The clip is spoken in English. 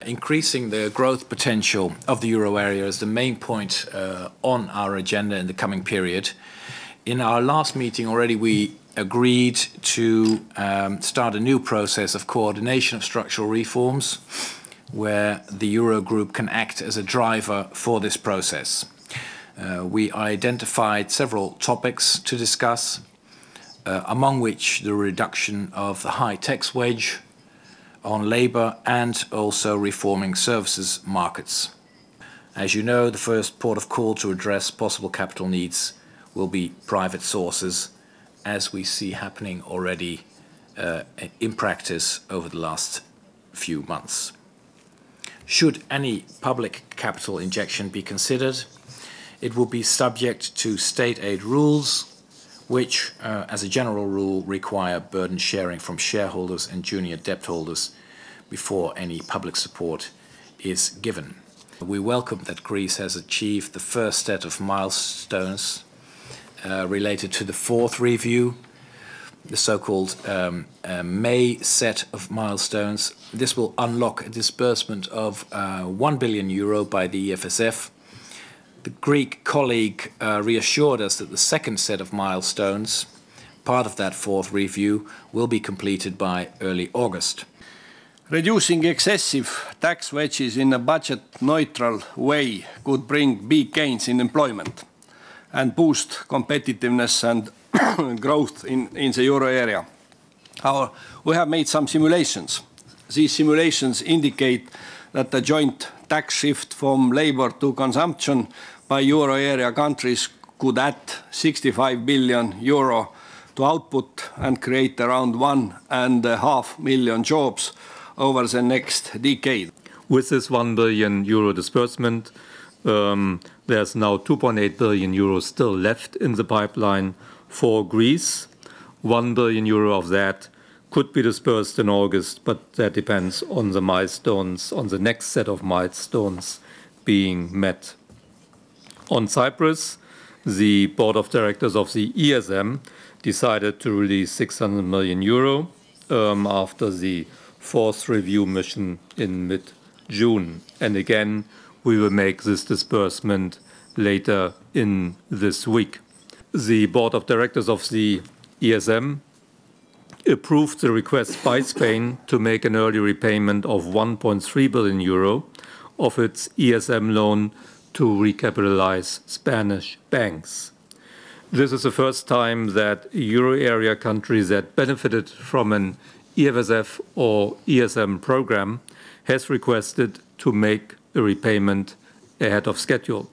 Increasing the growth potential of the euro area is the main point on our agenda in the coming period. In our last meeting already we agreed to start a new process of coordination of structural reforms where the Eurogroup can act as a driver for this process. We identified several topics to discuss, among which the reduction of the high tax wedge on labour and also reforming services markets. As you know, the first port of call to address possible capital needs will be private sources, as we see happening already in practice over the last few months. Should any public capital injection be considered, it will be subject to state aid rules, which, as a general rule, require burden sharing from shareholders and junior debt holders before any public support is given. We welcome that Greece has achieved the first set of milestones related to the fourth review, the so-called May set of milestones. This will unlock a disbursement of €1 billion by the EFSF. The Greek colleague reassured us that the second set of milestones, part of that fourth review, will be completed by early August. Reducing excessive tax wedges in a budget-neutral way could bring big gains in employment and boost competitiveness and growth in the euro area. We have made some simulations. These simulations indicate that the joint tax shift from labour to consumption by euro area countries could add €65 billion to output and create around 1.5 million jobs over the next decade. With this €1 billion disbursement, there's now €2.8 billion still left in the pipeline for Greece. €1 billion of that could be disbursed in August, but that depends on the milestones, on the next set of milestones being met. On Cyprus, the board of directors of the ESM decided to release €600 million after the fourth review mission in mid-June. And again, we will make this disbursement later in this week. The board of directors of the ESM approved the request by Spain to make an early repayment of €1.3 billion of its ESM loan to recapitalize Spanish banks. This is the first time that euro area countries that benefited from an EFSF or ESM program has requested to make a repayment ahead of schedule.